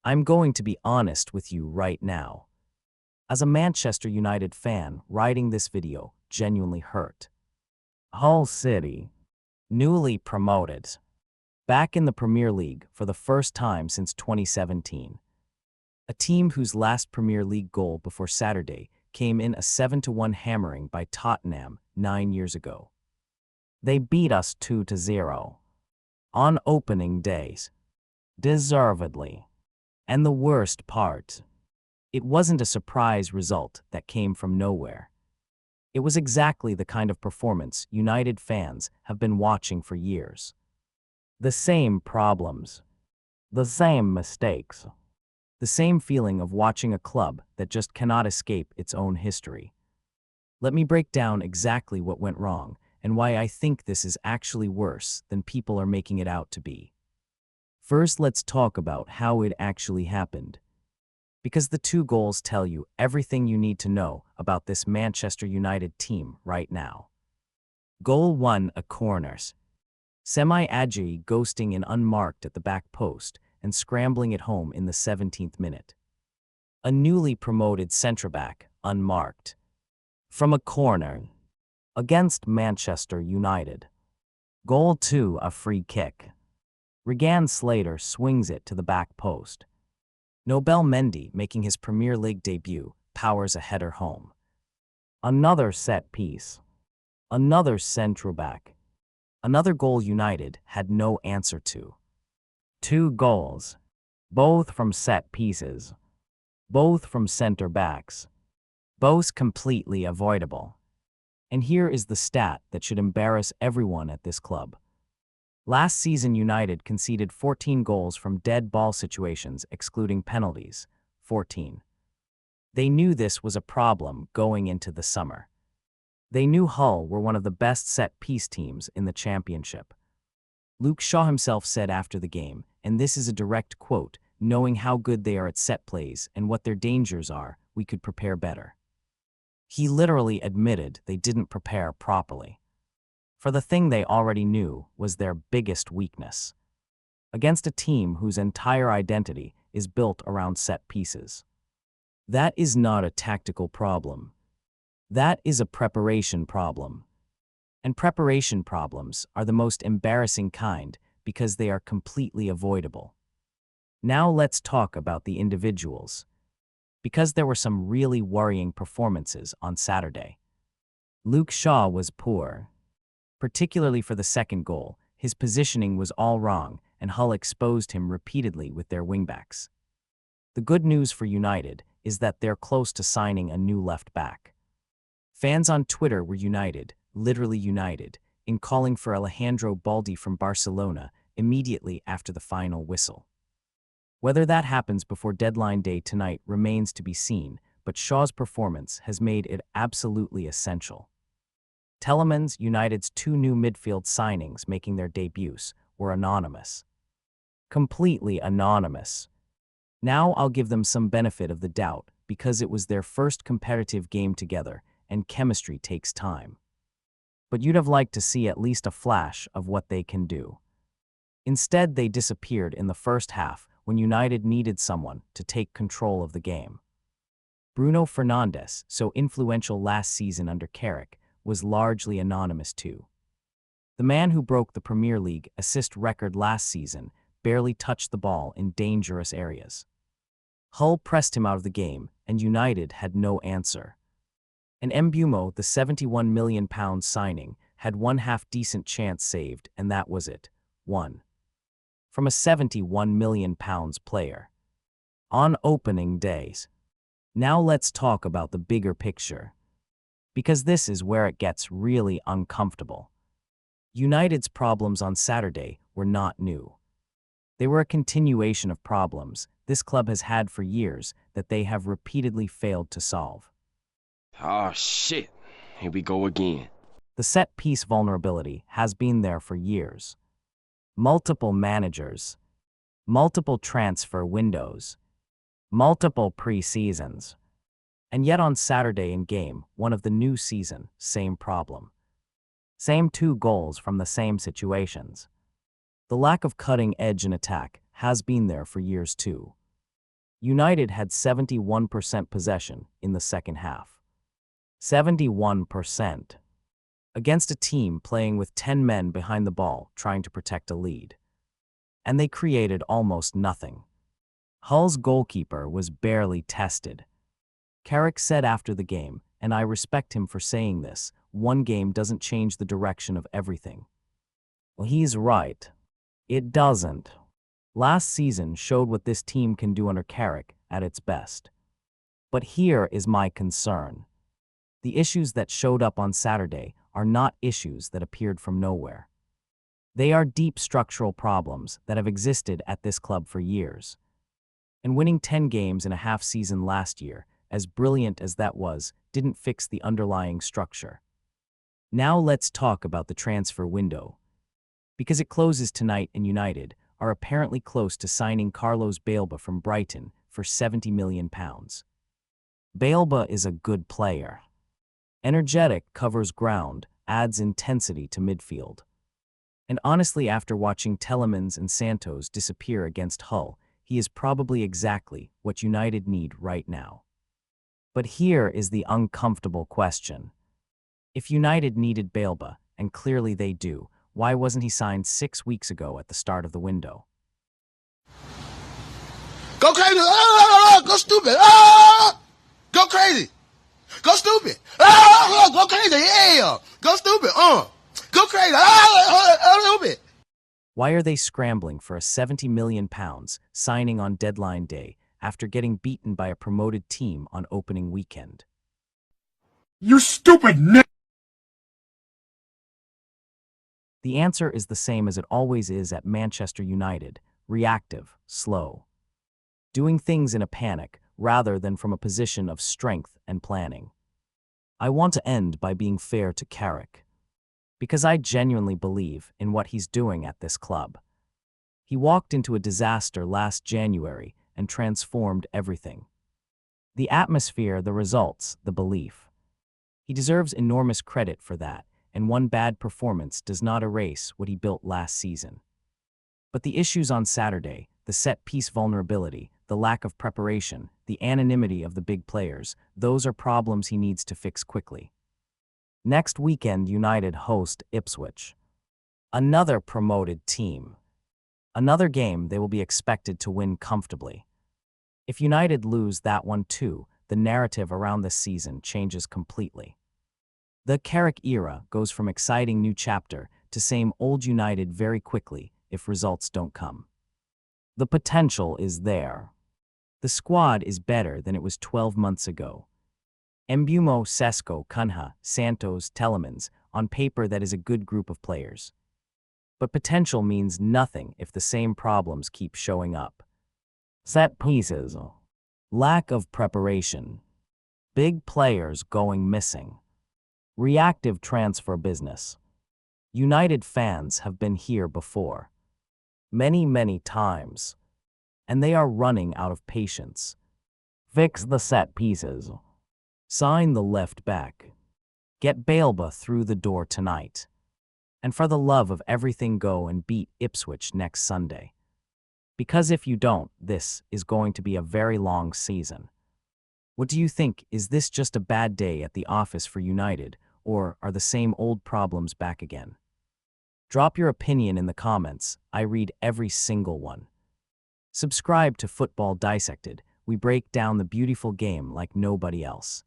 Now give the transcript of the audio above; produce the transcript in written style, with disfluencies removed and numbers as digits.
I'm going to be honest with you right now. As a Manchester United fan, writing this video genuinely hurt. Hull City, newly promoted, back in the Premier League for the first time since 2017. A team whose last Premier League goal before Saturday came in a 7-1 hammering by Tottenham 9 years ago. They beat us 2-0 on opening days, deservedly. And the worst part, it wasn't a surprise result that came from nowhere. It was exactly the kind of performance United fans have been watching for years. The same problems, the same mistakes, the same feeling of watching a club that just cannot escape its own history. Let me break down exactly what went wrong and why I think this is actually worse than people are making it out to be. First, let's talk about how it actually happened, because the two goals tell you everything you need to know about this Manchester United team right now. Goal 1, a corners. Semi-Adjei ghosting in unmarked at the back post and scrambling it home in the 17th minute. A newly promoted centre-back, unmarked. From a corner, against Manchester United. Goal 2, a free kick. Regan Slater swings it to the back post. Nobel Mendy, making his Premier League debut, powers a header home. Another set piece. Another centre-back. Another goal United had no answer to. 2 goals, both from set pieces, both from centre-backs, both completely avoidable. And here is the stat that should embarrass everyone at this club. Last season, United conceded 14 goals from dead ball situations, excluding penalties. 14. They knew this was a problem going into the summer. They knew Hull were one of the best set-piece teams in the Championship. Luke Shaw himself said after the game, and this is a direct quote, "Knowing how good they are at set plays and what their dangers are, we could prepare better." He literally admitted they didn't prepare properly. For the thing they already knew was their biggest weakness. Against a team whose entire identity is built around set pieces. That is not a tactical problem. That is a preparation problem. And preparation problems are the most embarrassing kind because they are completely avoidable. Now let's talk about the individuals, because there were some really worrying performances on Saturday. Luke Shaw was poor. Particularly for the second goal, his positioning was all wrong and Hull exposed him repeatedly with their wingbacks. The good news for United is that they're close to signing a new left back. Fans on Twitter were united, literally united, in calling for Alejandro Baldi from Barcelona immediately after the final whistle. Whether that happens before deadline day tonight remains to be seen, but Shaw's performance has made it absolutely essential. Telemans, United's 2 new midfield signings making their debuts, were anonymous. Completely anonymous. Now I'll give them some benefit of the doubt because it was their first competitive game together and chemistry takes time. But you'd have liked to see at least a flash of what they can do. Instead, they disappeared in the first half when United needed someone to take control of the game. Bruno Fernandes, so influential last season under Carrick, was largely anonymous too. The man who broke the Premier League assist record last season barely touched the ball in dangerous areas. Hull pressed him out of the game, and United had no answer. And Mbeumo, the £71 million signing, had one half-decent chance saved, and that was it. 1. From a £71 million player. On opening days. Now let's talk about the bigger picture. Because this is where it gets really uncomfortable. United's problems on Saturday were not new. They were a continuation of problems this club has had for years that they have repeatedly failed to solve. Oh shit, here we go again. The set-piece vulnerability has been there for years. Multiple managers, multiple transfer windows, multiple pre-seasons. And yet on Saturday in game 1 of the new season, same problem. Same 2 goals from the same situations. The lack of cutting edge in attack has been there for years too. United had 71% possession in the second half. 71%. Against a team playing with 10 men behind the ball trying to protect a lead. And they created almost nothing. Hull's goalkeeper was barely tested. Carrick said after the game, and I respect him for saying this, one game doesn't change the direction of everything. Well, he's right. It doesn't. Last season showed what this team can do under Carrick at its best. But here is my concern. The issues that showed up on Saturday are not issues that appeared from nowhere. They are deep structural problems that have existed at this club for years. And winning 10 games in a half season last year, as brilliant as that was, didn't fix the underlying structure. Now let's talk about the transfer window. Because it closes tonight and United are apparently close to signing Carlos Balba from Brighton for £70 million. Balba is a good player. Energetic, covers ground, adds intensity to midfield. And honestly, after watching Telemans and Santos disappear against Hull, he is probably exactly what United need right now. But here is the uncomfortable question. If United needed Balba, and clearly they do, why wasn't he signed 6 weeks ago at the start of the window? Go crazy! Ah, go stupid! Ah, go crazy! Go stupid! Ah, go crazy! Yeah! Go stupid! Go crazy! Ah, a little bit. Why are they scrambling for a £70 million signing on deadline day after getting beaten by a promoted team on opening weekend? You stupid n***! The answer is the same as it always is at Manchester United: reactive, slow. Doing things in a panic rather than from a position of strength and planning. I want to end by being fair to Carrick, because I genuinely believe in what he's doing at this club. He walked into a disaster last January and transformed everything. The atmosphere, the results, the belief. He deserves enormous credit for that, and one bad performance does not erase what he built last season. But the issues on Saturday, the set-piece vulnerability, the lack of preparation, the anonymity of the big players, those are problems he needs to fix quickly. Next weekend, United host Ipswich. Another promoted team. Another game they will be expected to win comfortably. If United lose that one too, the narrative around this season changes completely. The Carrick era goes from exciting new chapter to same old United very quickly if results don't come. The potential is there. The squad is better than it was 12 months ago. Mbumo, Sesko, Cunha, Santos, Telemans, on paper that is a good group of players. But potential means nothing if the same problems keep showing up. Set pieces. Lack of preparation. Big players going missing. Reactive transfer business. United fans have been here before. Many times. And they are running out of patience. Fix the set pieces. Sign the left back. Get Balba through the door tonight. And for the love of everything, go and beat Ipswich next Sunday. Because if you don't, this is going to be a very long season. What do you think? Is this just a bad day at the office for United, or are the same old problems back again? Drop your opinion in the comments. I read every single one. Subscribe to Football Dissected. We break down the beautiful game like nobody else.